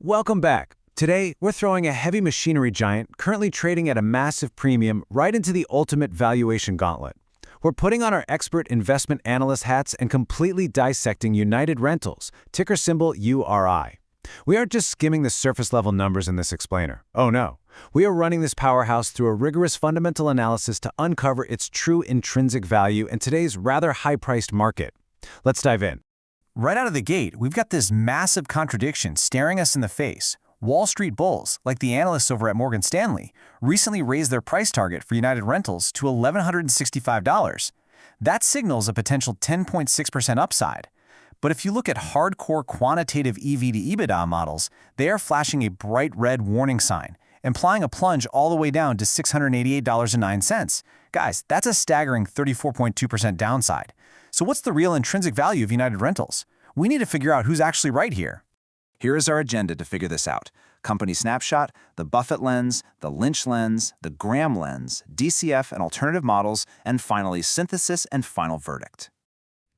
Welcome back. Today, we're throwing a heavy machinery giant currently trading at a massive premium right into the ultimate valuation gauntlet. We're putting on our expert investment analyst hats and completely dissecting United Rentals, ticker symbol URI. We aren't just skimming the surface-level numbers in this explainer. Oh no. We are running this powerhouse through a rigorous fundamental analysis to uncover its true intrinsic value in today's rather high-priced market. Let's dive in. Right out of the gate, we've got this massive contradiction staring us in the face. Wall Street bulls, like the analysts over at Morgan Stanley, recently raised their price target for United Rentals to $1,165. That signals a potential 10.6% upside. But if you look at hardcore quantitative EV to EBITDA models, they are flashing a bright red warning sign, implying a plunge all the way down to $688.09. Guys, that's a staggering 34.2% downside. So what's the real intrinsic value of United Rentals? We need to figure out who's actually right here. Here is our agenda to figure this out. Company snapshot, the Buffett lens, the Lynch lens, the Graham lens, DCF and alternative models, and finally synthesis and final verdict.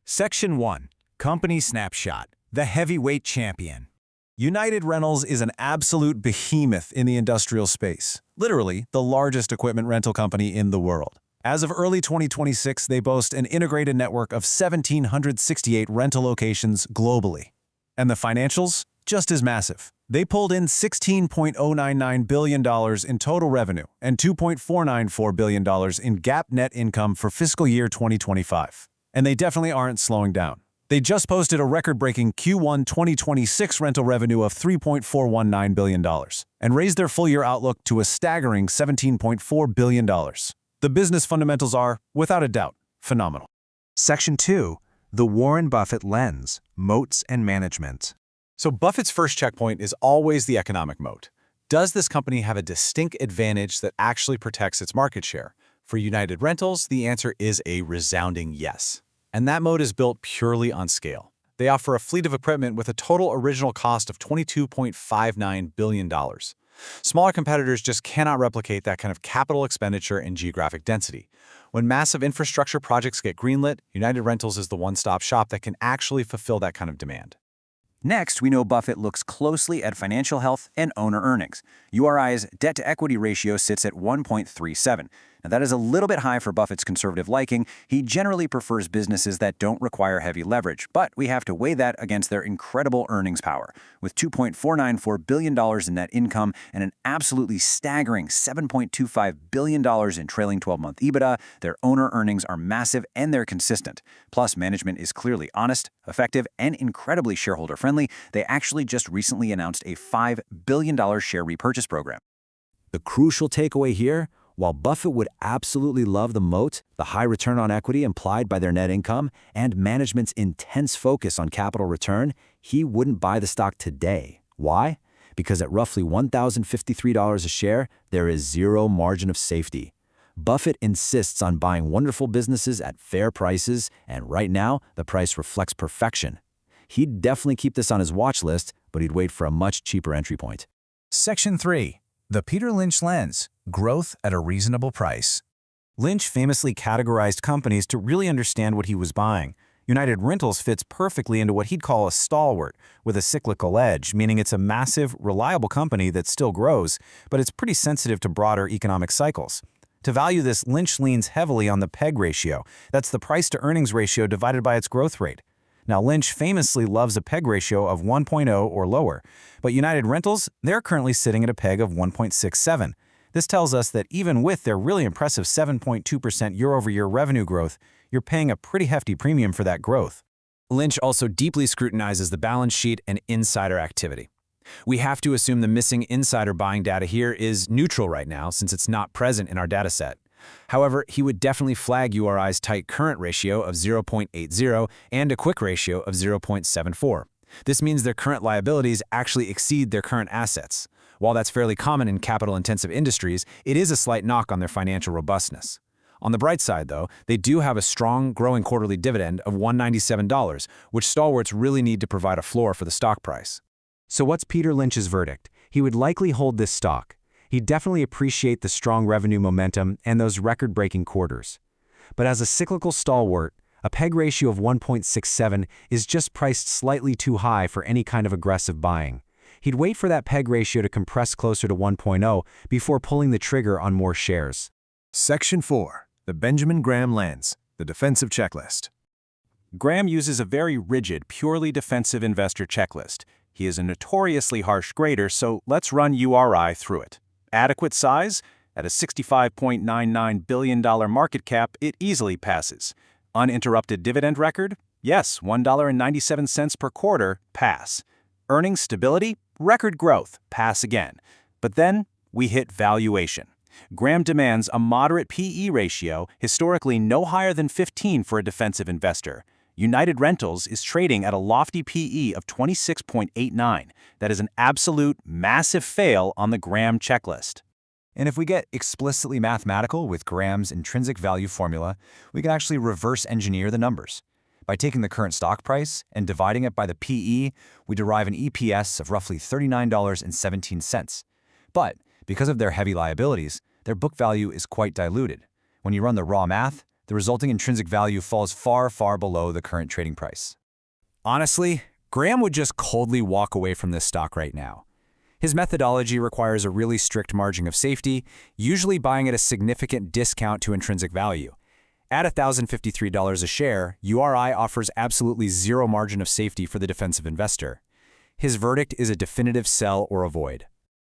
Section 1. Company snapshot. The heavyweight champion. United Rentals is an absolute behemoth in the industrial space. Literally, the largest equipment rental company in the world. As of early 2026, they boast an integrated network of 1,768 rental locations globally. And the financials? Just as massive. They pulled in $16.099 billion in total revenue and $2.494 billion in GAAP net income for fiscal year 2025. And they definitely aren't slowing down. They just posted a record-breaking Q1 2026 rental revenue of $3.419 billion and raised their full-year outlook to a staggering $17.4 billion. The business fundamentals are, without a doubt, phenomenal. Section 2. The Warren Buffett lens, moats and management. So Buffett's first checkpoint is always the economic moat. Does this company have a distinct advantage that actually protects its market share? For United Rentals, the answer is a resounding yes. And that moat is built purely on scale. They offer a fleet of equipment with a total original cost of $22.59 billion. Smaller competitors just cannot replicate that kind of capital expenditure and geographic density. When massive infrastructure projects get greenlit, United Rentals is the one-stop shop that can actually fulfill that kind of demand. Next, we know Buffett looks closely at financial health and owner earnings. URI's debt-to-equity ratio sits at 1.37. Now, that is a little bit high for Buffett's conservative liking. He generally prefers businesses that don't require heavy leverage, but we have to weigh that against their incredible earnings power. With $2.494 billion in net income and an absolutely staggering $7.25 billion in trailing 12-month EBITDA, their owner earnings are massive and they're consistent. Plus, management is clearly honest, effective, and incredibly shareholder-friendly. They actually just recently announced a $5 billion share repurchase program. The crucial takeaway here, while Buffett would absolutely love the moat, the high return on equity implied by their net income, and management's intense focus on capital return, he wouldn't buy the stock today. Why? Because at roughly $1,053 a share, there is zero margin of safety. Buffett insists on buying wonderful businesses at fair prices, and right now, the price reflects perfection. He'd definitely keep this on his watch list, but he'd wait for a much cheaper entry point. Section 3. The Peter Lynch lens. Growth at a reasonable price. Lynch famously categorized companies to really understand what he was buying. United Rentals fits perfectly into what he'd call a stalwart, with a cyclical edge, meaning it's a massive, reliable company that still grows, but it's pretty sensitive to broader economic cycles. To value this, Lynch leans heavily on the PEG ratio. That's the price-to-earnings ratio divided by its growth rate. Now, Lynch famously loves a PEG ratio of 1.0 or lower, but United Rentals, they're currently sitting at a PEG of 1.67. This tells us that even with their really impressive 7.2% year-over-year revenue growth, you're paying a pretty hefty premium for that growth. Lynch also deeply scrutinizes the balance sheet and insider activity. We have to assume the missing insider buying data here is neutral right now since it's not present in our dataset. However, he would definitely flag URI's tight current ratio of 0.80 and a quick ratio of 0.74. This means their current liabilities actually exceed their current assets. While that's fairly common in capital-intensive industries, it is a slight knock on their financial robustness. On the bright side, though, they do have a strong, growing quarterly dividend of $197, which stalwarts really need to provide a floor for the stock price. So what's Peter Lynch's verdict? He would likely hold this stock. He'd definitely appreciate the strong revenue momentum and those record-breaking quarters. But as a cyclical stalwart, a PEG ratio of 1.67 is just priced slightly too high for any kind of aggressive buying. He'd wait for that PEG ratio to compress closer to 1.0 before pulling the trigger on more shares. Section 4. The Benjamin Graham Lens, the defensive checklist. Graham uses a very rigid, purely defensive investor checklist. He is a notoriously harsh grader, so let's run URI through it. Adequate size? At a $65.99 billion market cap, it easily passes. Uninterrupted dividend record? Yes, $1.97 per quarter, pass. Earnings stability? Record growth, pass again. But then, we hit valuation. Graham demands a moderate PE ratio, historically no higher than 15 for a defensive investor. United Rentals is trading at a lofty PE of 26.89. That is an absolute massive fail on the Graham checklist. And if we get explicitly mathematical with Graham's intrinsic value formula, we can actually reverse engineer the numbers. By taking the current stock price and dividing it by the PE, we derive an EPS of roughly $39.17. But because of their heavy liabilities, their book value is quite diluted. When you run the raw math, the resulting intrinsic value falls far, far below the current trading price. Honestly, Graham would just coldly walk away from this stock right now. His methodology requires a really strict margin of safety, usually buying at a significant discount to intrinsic value. At $1,053 a share, URI offers absolutely zero margin of safety for the defensive investor. His verdict is a definitive sell or avoid.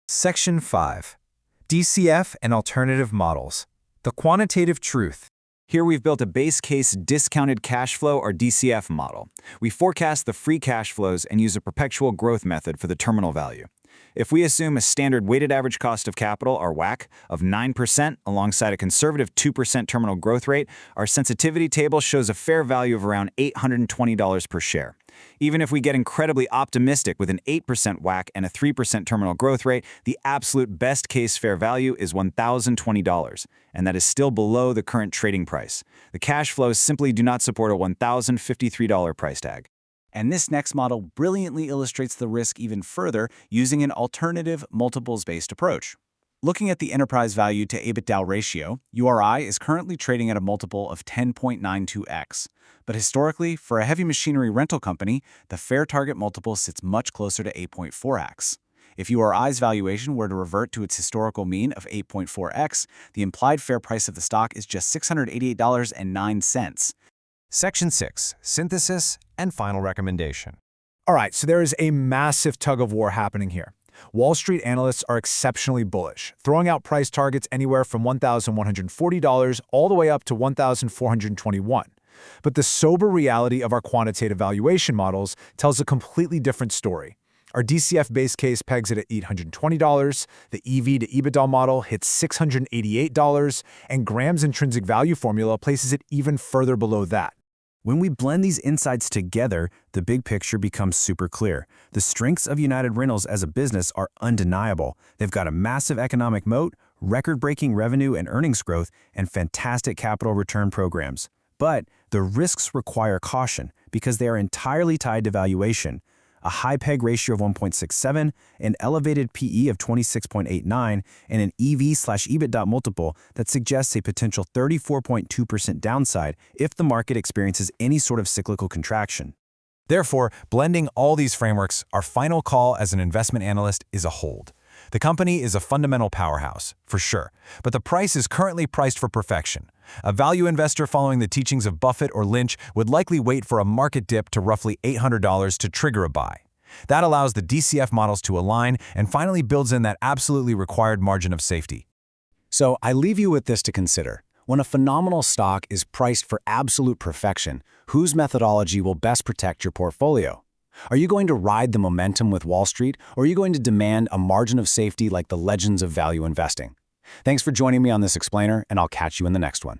Section 5. DCF and Alternative Models. The Quantitative Truth. Here we've built a base case discounted cash flow or DCF model. We forecast the free cash flows and use a perpetual growth method for the terminal value. If we assume a standard weighted average cost of capital, or WACC, of 9% alongside a conservative 2% terminal growth rate, our sensitivity table shows a fair value of around $820 per share. Even if we get incredibly optimistic with an 8% WACC and a 3% terminal growth rate, the absolute best case fair value is $1,020, and that is still below the current trading price. The cash flows simply do not support a $1,053 price tag. And this next model brilliantly illustrates the risk even further using an alternative multiples-based approach. Looking at the enterprise value to EBITDA ratio, URI is currently trading at a multiple of 10.92x. But historically, for a heavy machinery rental company, the fair target multiple sits much closer to 8.4x. If URI's valuation were to revert to its historical mean of 8.4x, the implied fair price of the stock is just $688.09. Section 6. Synthesis and Final Recommendation. All right, so there is a massive tug-of-war happening here. Wall Street analysts are exceptionally bullish, throwing out price targets anywhere from $1,140 all the way up to $1,421. But the sober reality of our quantitative valuation models tells a completely different story. Our DCF base case pegs it at $820, the EV to EBITDA model hits $688, and Graham's intrinsic value formula places it even further below that. When we blend these insights together, the big picture becomes super clear. The strengths of United Rentals as a business are undeniable. They've got a massive economic moat, record-breaking revenue and earnings growth, and fantastic capital return programs. But the risks require caution because they are entirely tied to valuation. A high PEG ratio of 1.67, an elevated PE of 26.89, and an EV/EBITDA multiple that suggests a potential 34.2% downside if the market experiences any sort of cyclical contraction. Therefore, blending all these frameworks, our final call as an investment analyst is a hold. The company is a fundamental powerhouse, for sure, but the price is currently priced for perfection. A value investor following the teachings of Buffett or Lynch would likely wait for a market dip to roughly $800 to trigger a buy. That allows the DCF models to align and finally builds in that absolutely required margin of safety. So I leave you with this to consider. When a phenomenal stock is priced for absolute perfection, whose methodology will best protect your portfolio? Are you going to ride the momentum with Wall Street, or are you going to demand a margin of safety like the legends of value investing? Thanks for joining me on this explainer, and I'll catch you in the next one.